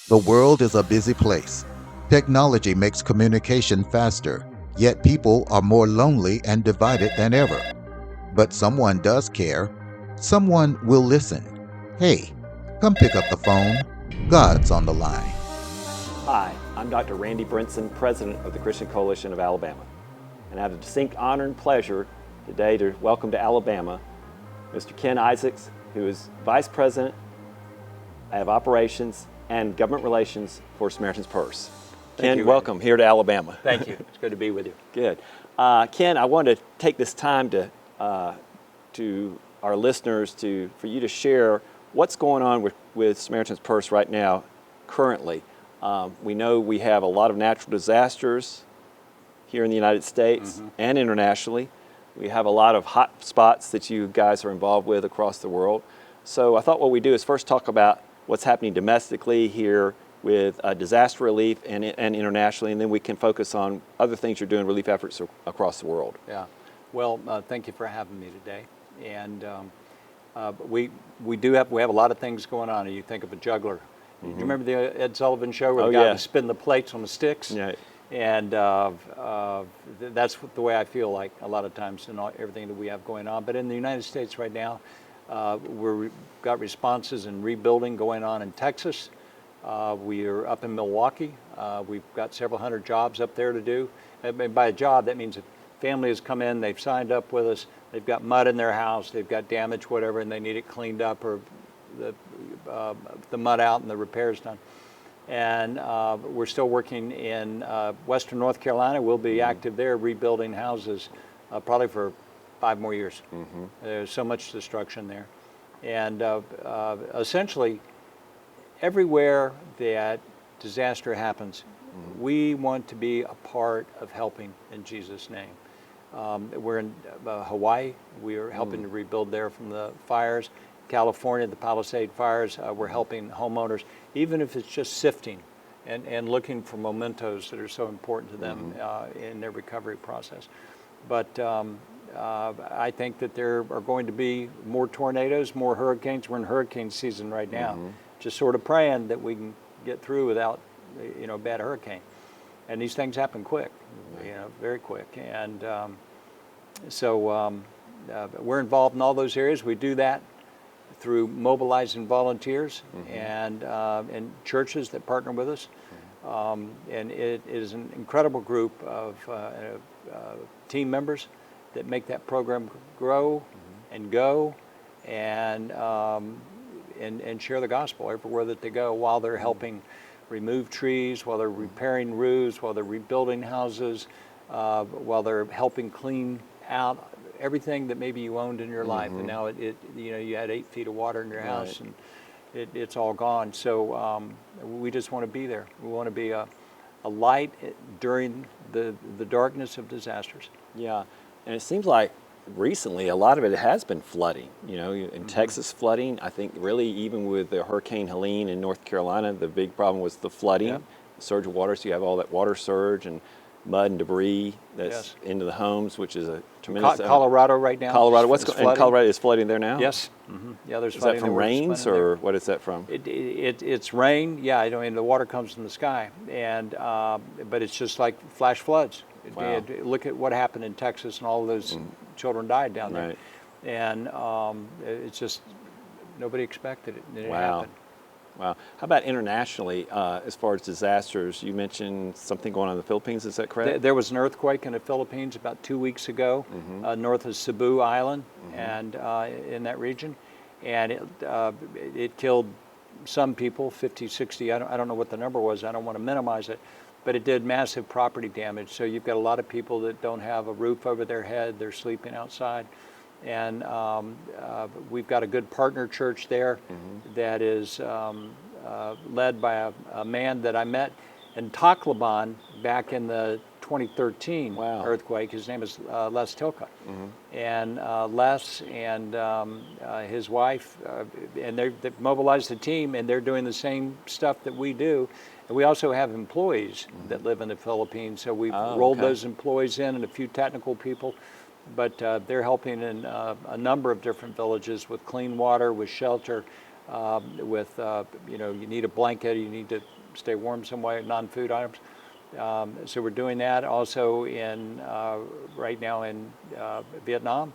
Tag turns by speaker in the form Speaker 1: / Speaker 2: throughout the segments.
Speaker 1: The world is a busy place. Technology makes communication faster, yet people are more lonely and divided than ever. But someone does care. Someone will listen. Hey, come pick up the phone. God's on the line.
Speaker 2: Hi, I'm Dr. Randy Brinson, President of the Christian Coalition of Alabama, and I have the distinct honor and pleasure today to welcome to Alabama Mr. Ken Isaacs, who is Vice President of Operations and Government Relations for Samaritan's Purse. Ken, welcome here to Alabama.
Speaker 3: Thank you. It's good to be with you.
Speaker 2: Good. Ken, I want to take this time to our listeners for you to share what's going on with Samaritan's Purse right now, currently. We know we have a lot of natural disasters here in the United States and internationally. We have a lot of hot spots that you guys are involved with across the world. So I thought what we do is first talk about what's happening domestically here with disaster relief and internationally, and then we can focus on other things you're doing, relief efforts across the world.
Speaker 3: Yeah. Well, thank you for having me today. And we have a lot of things going on. You think of a juggler. Do you remember the Ed Sullivan Show where the guy would spin the plates on the sticks?
Speaker 2: Yeah.
Speaker 3: And that's the way I feel like a lot of times in everything that we have going on. But in the United States right now, we've got responses and rebuilding going on in Texas. We are up in Milwaukee. We've got several hundred jobs up there to do. And by a job, that means a family has come in, they've signed up with us, they've got mud in their house, they've got damage, whatever, and they need it cleaned up or the mud out and the repairs done. And we're still working in Western North Carolina. We'll be active there rebuilding houses probably for 5 more years. There's so much destruction there. And essentially, everywhere that disaster happens, we want to be a part of helping in Jesus' name. We're in Hawaii. We are helping to rebuild there from the fires. California, the Palisade fires, we're helping homeowners, even if it's just sifting and looking for mementos that are so important to them in their recovery process. But I think that there are going to be more tornadoes, more hurricanes. We're in hurricane season right now. Just sort of praying that we can get through without, a bad hurricane. And these things happen quick, very quick. And so we're involved in all those areas. We do that through mobilizing volunteers and churches that partner with us. And it is an incredible group of team members that make that program grow and go and share the gospel everywhere that they go while they're helping remove trees, while they're repairing roofs, while they're rebuilding houses, while they're helping clean out everything that maybe you owned in your life, and now you had 8 feet of water in your house, and it's all gone. So we just want to be there. We want to be a light during the darkness of disasters.
Speaker 2: Yeah, and it seems like recently a lot of it has been flooding. In Texas flooding. I think really even with the Hurricane Helene in North Carolina, the big problem was the flooding, surge of water. So you have all that water surge and mud and debris that's into the homes, which is a tremendous.
Speaker 3: Colorado right now.
Speaker 2: Colorado, and Colorado is flooding there now.
Speaker 3: Yes. Yeah, there's.
Speaker 2: Is that from rains or what is that from?
Speaker 3: It's rain. Yeah, I mean the water comes from the sky, and but it's just like flash floods.
Speaker 2: Wow.
Speaker 3: Look at what happened in Texas, and all of those children died down there, and it's just nobody expected it. And it happened.
Speaker 2: Wow. How about internationally, as far as disasters? You mentioned something going on in the Philippines, is that correct?
Speaker 3: There was an earthquake in the Philippines about 2 weeks ago, north of Cebu Island, and in that region. And it killed some people, 50, 60, I don't know what the number was, I don't want to minimize it, but it did massive property damage. So you've got a lot of people that don't have a roof over their head, they're sleeping outside. And we've got a good partner church there that is led by a man that I met in Tacloban back in the 2013 earthquake. His name is Les Tilka. And Les and his wife, and they've mobilized a team, and they're doing the same stuff that we do. And we also have employees that live in the Philippines, so we've rolled those employees in and a few technical people. But they're helping in a number of different villages with clean water, with shelter, with, you need a blanket, you need to stay warm some way, non-food items. So we're doing that also in right now in Vietnam,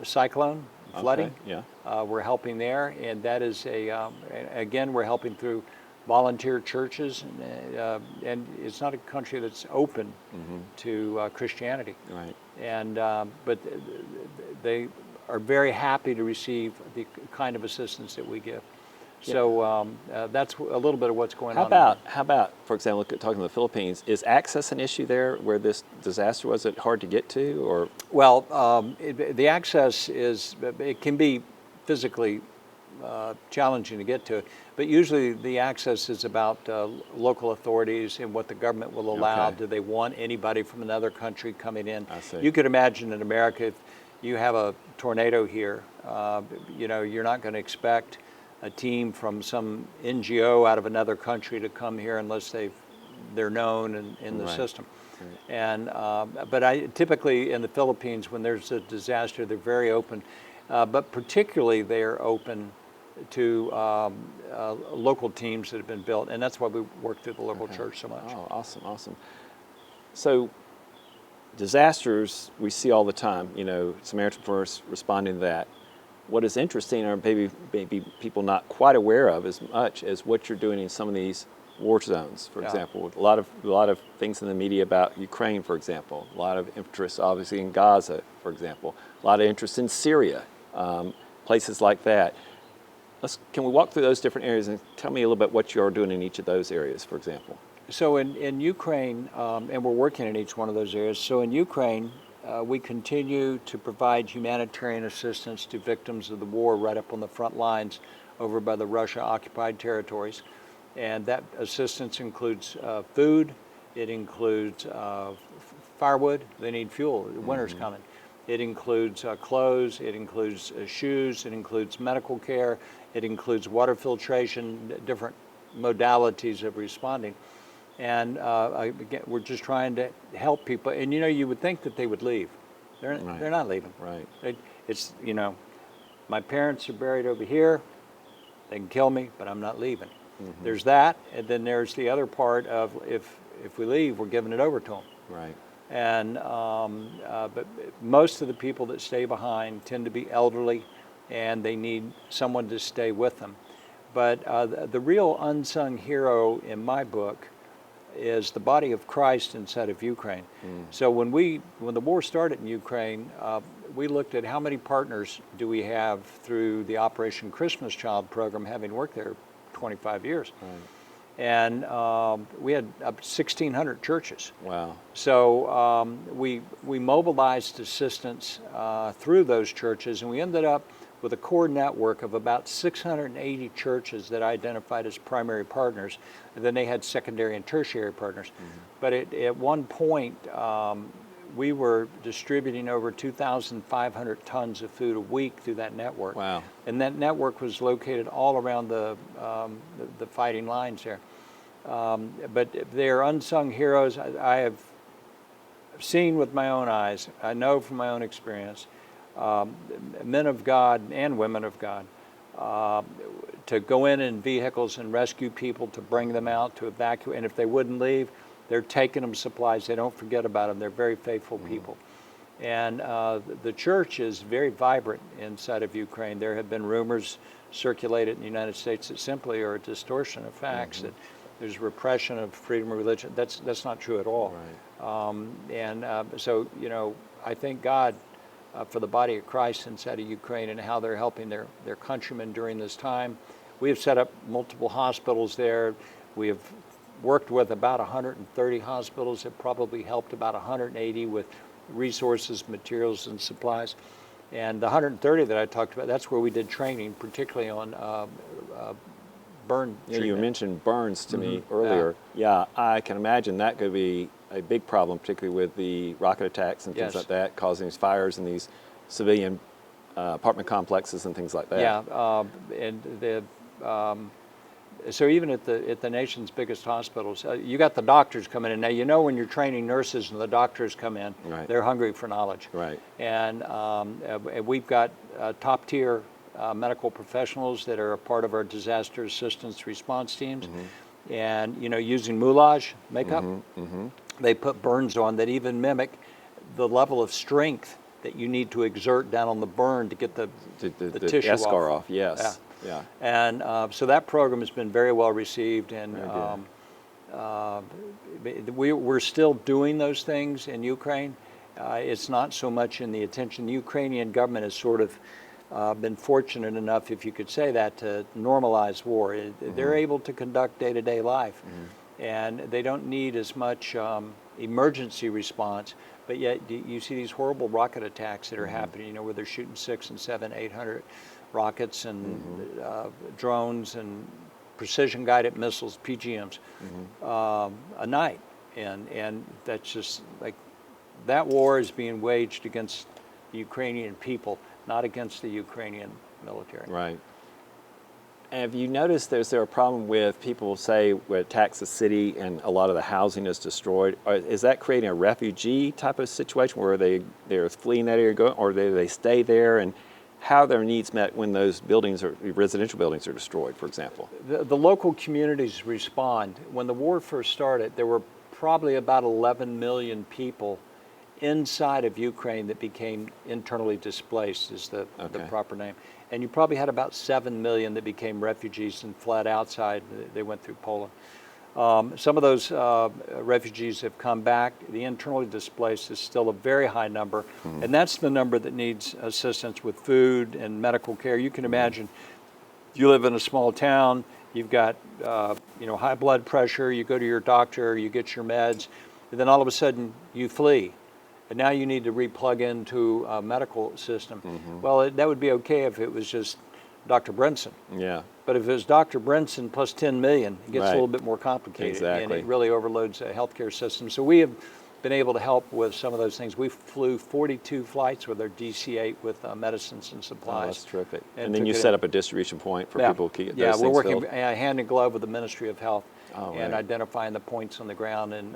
Speaker 3: cyclone, flooding.
Speaker 2: Okay, yeah.
Speaker 3: We're helping there, and that is again, we're helping through volunteer churches, and it's not a country that's open to Christianity.
Speaker 2: Right.
Speaker 3: And but they are very happy to receive the kind of assistance that we give. So that's a little bit of what's going on.
Speaker 2: How about, for example, talking to the Philippines, is access an issue there where this disaster was? It hard to get to, or?
Speaker 3: Well, the access it can be physically challenging to get to, but usually the access is about local authorities and what the government will allow.
Speaker 2: Okay.
Speaker 3: Do they want anybody from another country coming in?
Speaker 2: I see.
Speaker 3: You could imagine in America, if you have a tornado here, you're not going to expect a team from some NGO out of another country to come here unless they're known in the
Speaker 2: Right.
Speaker 3: system.
Speaker 2: Right.
Speaker 3: And but typically in the Philippines, when there's a disaster, they're very open, but particularly they're open to local teams that have been built, and that's why we work through the local church so much.
Speaker 2: Oh, awesome, awesome. So disasters we see all the time, Samaritan First responding to that. What is interesting, or maybe people not quite aware of as much, as what you're doing in some of these war zones, for example. A lot of things in the media about Ukraine, for example. A lot of interest, obviously, in Gaza, for example. A lot of interest in Syria, places like that. Can we walk through those different areas and tell me a little bit what you are doing in each of those areas, for example?
Speaker 3: So in Ukraine, and we're working in each one of those areas. So in Ukraine, we continue to provide humanitarian assistance to victims of the war right up on the front lines over by the Russia-occupied territories. And that assistance includes food, it includes firewood, they need fuel, winter's coming. It includes clothes, it includes shoes, it includes medical care, it includes water filtration, different modalities of responding. And again, we're just trying to help people. And you would think that they would leave. They're not leaving.
Speaker 2: Right.
Speaker 3: It's my parents are buried over here. They can kill me, but I'm not leaving. Mm-hmm. There's that, and then there's the other part of if we leave, we're giving it over to them.
Speaker 2: Right.
Speaker 3: And but most of the people that stay behind tend to be elderly, and they need someone to stay with them. But the real unsung hero in my book is the body of Christ inside of Ukraine. So when the war started in Ukraine, we looked at how many partners do we have through the Operation Christmas Child program, having worked there 25 years.
Speaker 2: Right.
Speaker 3: And we had up 1,600 churches.
Speaker 2: Wow.
Speaker 3: So we mobilized assistance through those churches, and we ended up with a core network of about 680 churches that I identified as primary partners, and then they had secondary and tertiary partners. Mm-hmm. But at one point, we were distributing over 2,500 tons of food a week through that network.
Speaker 2: Wow.
Speaker 3: And that network was located all around the fighting lines there. But they're unsung heroes. I have seen with my own eyes, I know from my own experience, men of God and women of God to go in vehicles and rescue people, to bring them out, to evacuate. And if they wouldn't leave, they're taking them supplies. They don't forget about them. They're very faithful people. And the church is very vibrant inside of Ukraine. There have been rumors circulated in the United States that simply are a distortion of facts, that there's repression of freedom of religion. That's not true at all. Right. So, I thank God for the body of Christ inside of Ukraine and how they're helping their countrymen during this time. We have set up multiple hospitals there. We have worked with about 130 hospitals, have probably helped about 180 with resources, materials, and supplies. And the 130 that I talked about, that's where we did training, particularly on burn treatment.
Speaker 2: You mentioned burns to me earlier. Yeah, I can imagine that could be a big problem, particularly with the rocket attacks and things like that, causing these fires in these civilian apartment complexes and things like that.
Speaker 3: Yeah, and so even at the nation's biggest hospitals, you got the doctors coming in. Now, when you're training nurses and the doctors come in, they're hungry for knowledge.
Speaker 2: Right.
Speaker 3: And we've got top tier medical professionals that are a part of our disaster assistance response teams. And, using moulage makeup, they put burns on that even mimic the level of strength that you need to exert down on the burn to get the tissue
Speaker 2: eschar
Speaker 3: off.
Speaker 2: off. Yes.
Speaker 3: Yeah. And so that program has been very well received, and we're still doing those things in Ukraine. It's not so much in the attention. The Ukrainian government has sort of been fortunate enough, if you could say that, to normalize war. They're able to conduct day-to-day life, and they don't need as much emergency response. But yet you see these horrible rocket attacks that are happening, where they're shooting 600 and 700, 800 rockets and drones and precision-guided missiles, PGMs, a night. And that's just like, that war is being waged against the Ukrainian people, not against the Ukrainian military.
Speaker 2: Right. And have you noticed is there a problem with people say where it attacks the city and a lot of the housing is destroyed? Is that creating a refugee type of situation where they're fleeing that area, or they stay there, and how are their needs met when those buildings or residential buildings are destroyed, for example?
Speaker 3: The local communities respond. When the war first started, there were probably about 11 million people inside of Ukraine that became internally displaced, is the proper name. And you probably had about 7 million that became refugees and fled outside. They went through Poland. Some of those refugees have come back. The internally displaced is still a very high number, and that's the number that needs assistance with food and medical care. You can imagine, you live in a small town, you've got high blood pressure, you go to your doctor, you get your meds, and then all of a sudden you flee. And now you need to re-plug into a medical system. Well, that would be okay if it was just Dr. Brinson.
Speaker 2: Yeah.
Speaker 3: But if it was Dr. Brinson plus 10 million, it gets a
Speaker 2: Right.
Speaker 3: little bit more complicated.
Speaker 2: Exactly.
Speaker 3: And it really overloads the healthcare system. So we have been able to help with some of those things. We flew 42 flights with our DC-8 with medicines and supplies.
Speaker 2: Oh, that's terrific.
Speaker 3: And
Speaker 2: And then
Speaker 3: took
Speaker 2: you
Speaker 3: it
Speaker 2: set
Speaker 3: in.
Speaker 2: up a distribution point for
Speaker 3: Yeah.
Speaker 2: people to get
Speaker 3: Yeah,
Speaker 2: those
Speaker 3: we're
Speaker 2: things
Speaker 3: working
Speaker 2: filled.
Speaker 3: hand in glove with the Ministry of Health and
Speaker 2: right.
Speaker 3: identifying the points on the ground. And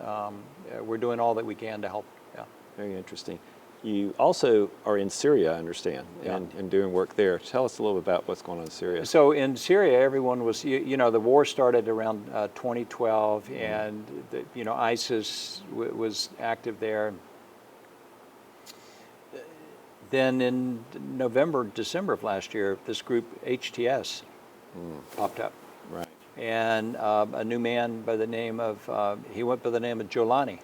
Speaker 3: we're doing all that we can to help. Yeah.
Speaker 2: Very interesting. You also are in Syria, I understand, and doing work there. Tell us a little bit about what's going on in Syria.
Speaker 3: So in Syria, everyone was, the war started around 2012, and ISIS was active there. Then in November, December of last year, this group HTS popped up.
Speaker 2: Right.
Speaker 3: And a new man by the name of, he went by the name of Jolani,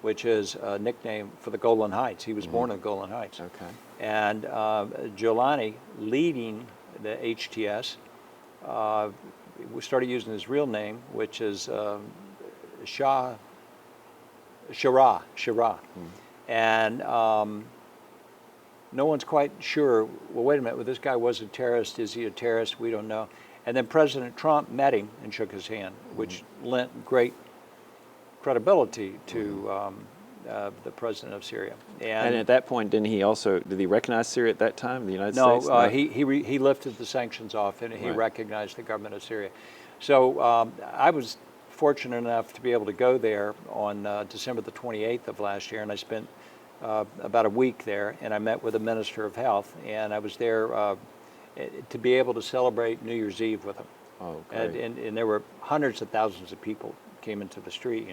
Speaker 3: which is a nickname for the Golan Heights. He was born in the Golan Heights.
Speaker 2: Okay.
Speaker 3: And Jolani, leading the HTS, we started using his real name, which is Shara. And no one's quite sure, well, wait a minute, well, this guy was a terrorist. Is he a terrorist? We don't know. And then President Trump met him and shook his hand, which lent great credibility to the president of Syria.
Speaker 2: And at that point, did he recognize Syria at that time, the United States?
Speaker 3: No, he lifted the sanctions off, and he recognized the government of Syria. So I was fortunate enough to be able to go there on December the 28th of last year, and I spent about a week there, and I met with the Minister of Health, and I was there to be able to celebrate New Year's Eve with him.
Speaker 2: Oh, great.
Speaker 3: And there were hundreds of thousands of people came into the street,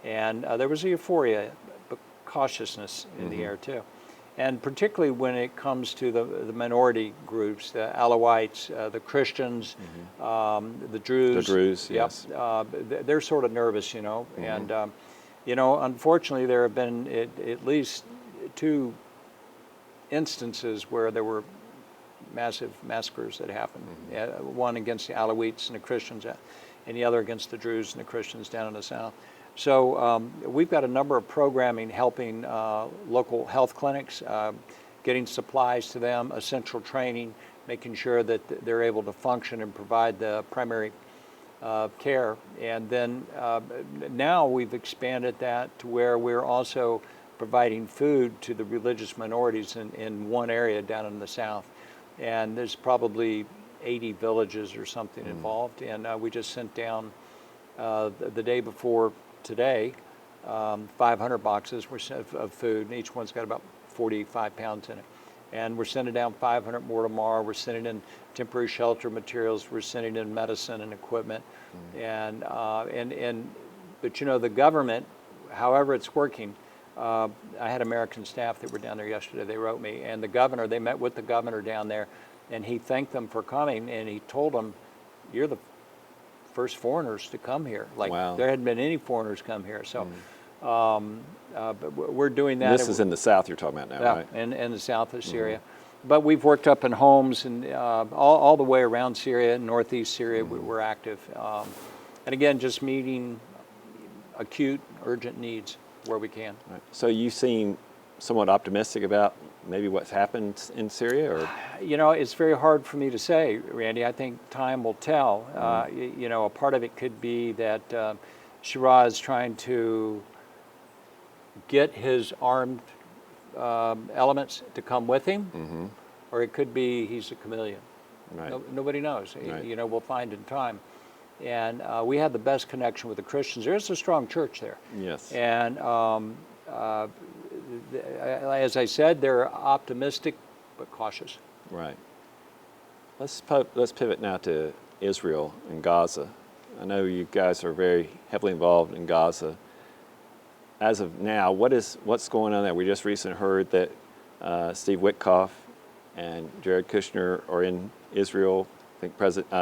Speaker 3: and there was a euphoria, but cautiousness in the air too, and particularly when it comes to the minority groups, the Alawites, the Christians, the Druze.
Speaker 2: The Druze, yes.
Speaker 3: They're sort of nervous, and unfortunately there have been at least 2 instances where there were massive massacres that happened. One against the Alawites and the Christians, and the other against the Druze and the Christians down in the south. So we've got a number of programming helping local health clinics, getting supplies to them, essential training, making sure that they're able to function and provide the primary care. And then now we've expanded that to where we're also providing food to the religious minorities in one area down in the south. And there's probably 80 villages or something involved. And we just sent down the day before today 500 boxes of food, and each one's got about 45 pounds in it. And we're sending down 500 more tomorrow. We're sending in temporary shelter materials. We're sending in medicine and equipment. But you know, the government, however it's working, I had American staff that were down there yesterday. They wrote me, and the governor, they met with the governor down there, and he thanked them for coming, and he told them, "You're the first foreigners to come here. Like,
Speaker 2: wow.
Speaker 3: There hadn't been any foreigners come here." So, but we're doing that.
Speaker 2: This is in the south you're talking about now,
Speaker 3: Yeah,
Speaker 2: right?
Speaker 3: in the south of Syria. But we've worked up in homes and all the way around Syria, northeast Syria. We're active, and again, just meeting acute, urgent needs where we can.
Speaker 2: Right. So you seem somewhat optimistic about maybe what's happened in Syria, or?
Speaker 3: You know, it's very hard for me to say, Randy. I think time will tell. You know, a part of it could be that Shiraz is trying to get his armed elements to come with him, or it could be he's a chameleon.
Speaker 2: Right.
Speaker 3: Nobody knows.
Speaker 2: Right.
Speaker 3: You know, we'll find in time. And we had the best connection with the Christians. There's a strong church there.
Speaker 2: Yes.
Speaker 3: And as I said, they're optimistic but cautious.
Speaker 2: Right. Let's pivot now to Israel and Gaza. I know you guys are very heavily involved in Gaza. As of now, what's going on there? We just recently heard that Steve Witkoff and Jared Kushner are in Israel. I think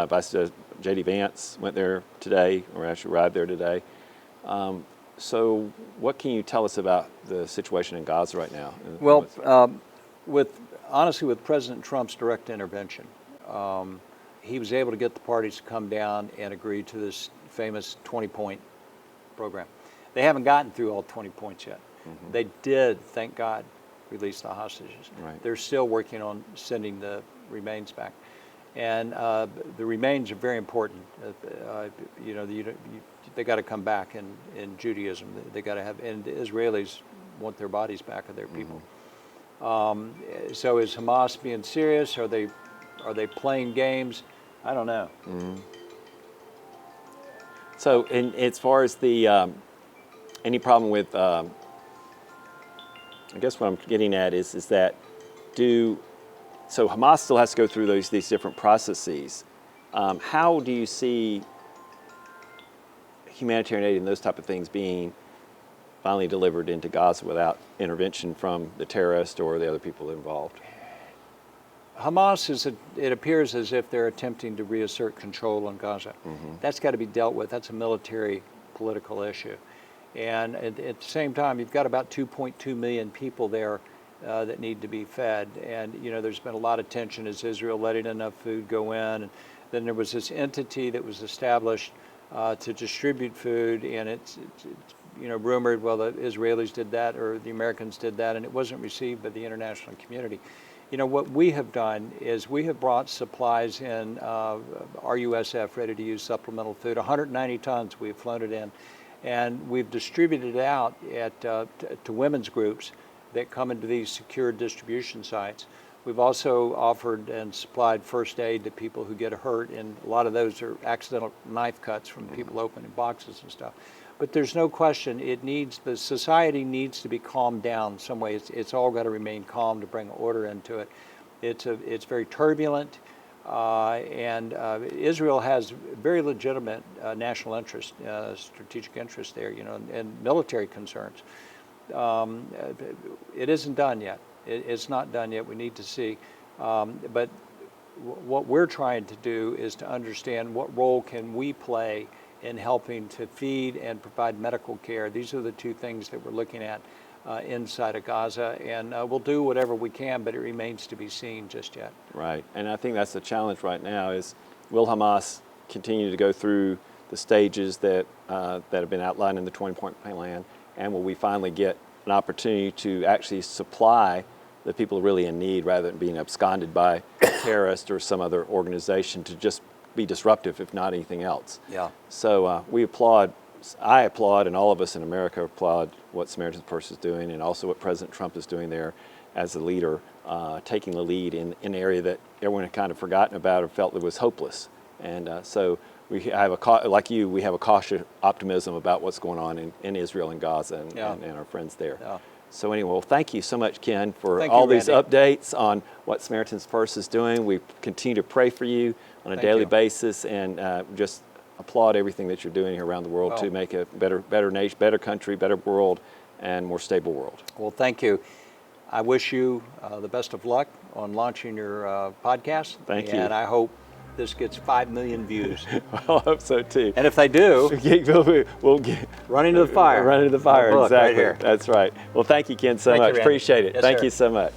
Speaker 2: Vice J.D. Vance went there today, or actually arrived there today. So what can you tell us about the situation in Gaza right now?
Speaker 3: Well, honestly, with President Trump's direct intervention, he was able to get the parties to come down and agree to this famous 20-point program. They haven't gotten through all 20 points yet. They did, thank God, release the hostages.
Speaker 2: Right.
Speaker 3: They're still working on sending the remains back. And the remains are very important. You know, they got to come back in Judaism. They got to have, and the Israelis want their bodies back of their people. So is Hamas being serious? Are they playing games? I don't know.
Speaker 2: So, as far as the any problem with, I guess what I'm getting at is that so Hamas still has to go through these different processes. How do you see humanitarian aid and those type of things being finally delivered into Gaza without intervention from the terrorists or the other people involved?
Speaker 3: Hamas it appears as if they're attempting to reassert control on Gaza. That's got to be dealt with. That's a military political issue. And at the same time, you've got about 2.2 million people there that need to be fed. And, you know, there's been a lot of tension as Israel letting enough food go in. And then there was this entity that was established to distribute food, and it's you know, rumored, well, the Israelis did that or the Americans did that, and it wasn't received by the international community. You know, what we have done is we have brought supplies in, RUSF, ready-to-use supplemental food, 190 tons we've flown it in, and we've distributed it out to women's groups that come into these secure distribution sites. We've also offered and supplied first aid to people who get hurt, and a lot of those are accidental knife cuts from people opening boxes and stuff. But there's no question, the society needs to be calmed down some way. It's all got to remain calm to bring order into it. It's very turbulent, and Israel has very legitimate national interest, strategic interest there, you know, and military concerns. It isn't done yet. It's not done yet. We need to see. But what we're trying to do is to understand what role can we play in helping to feed and provide medical care. These are the two things that we're looking at inside of Gaza, and we'll do whatever we can, but it remains to be seen just yet.
Speaker 2: Right, and I think that's the challenge right now is, will Hamas continue to go through the stages that have been outlined in the 20-point plan, and will we finally get an opportunity to actually supply the people really in need rather than being absconded by terrorists or some other organization to just be disruptive, if not anything else.
Speaker 3: Yeah.
Speaker 2: So I applaud, and all of us in America applaud what Samaritan's Purse is doing, and also what President Trump is doing there as a leader, taking the lead in an area that everyone had kind of forgotten about or felt it was hopeless. And so we have we have a cautious optimism about what's going on in Israel and Gaza and our friends there.
Speaker 3: Yeah.
Speaker 2: So anyway, well, thank you so much, Ken, for
Speaker 3: Thank you,
Speaker 2: all these
Speaker 3: Randy.
Speaker 2: updates on what Samaritan's Purse is doing. We continue to pray for you on a
Speaker 3: Thank
Speaker 2: daily
Speaker 3: you.
Speaker 2: basis, and just applaud everything that you're doing here around the world to
Speaker 3: Well-
Speaker 2: make a better nation, better country, better world, and more stable world.
Speaker 3: Well, thank you. I wish you the best of luck on launching your podcast.
Speaker 2: Thank you.
Speaker 3: And I hope this gets 5 million views.
Speaker 2: Well, I hope so too.
Speaker 3: And if they do,
Speaker 2: we'll get
Speaker 3: run into the fire.
Speaker 2: Run into the fire,
Speaker 3: Look, right
Speaker 2: exactly.
Speaker 3: here.
Speaker 2: That's right. Well, thank you, Ken, so
Speaker 3: Thank you,
Speaker 2: much.
Speaker 3: Randy.
Speaker 2: Appreciate it.
Speaker 3: Yes,
Speaker 2: Thank
Speaker 3: sir.
Speaker 2: you so much.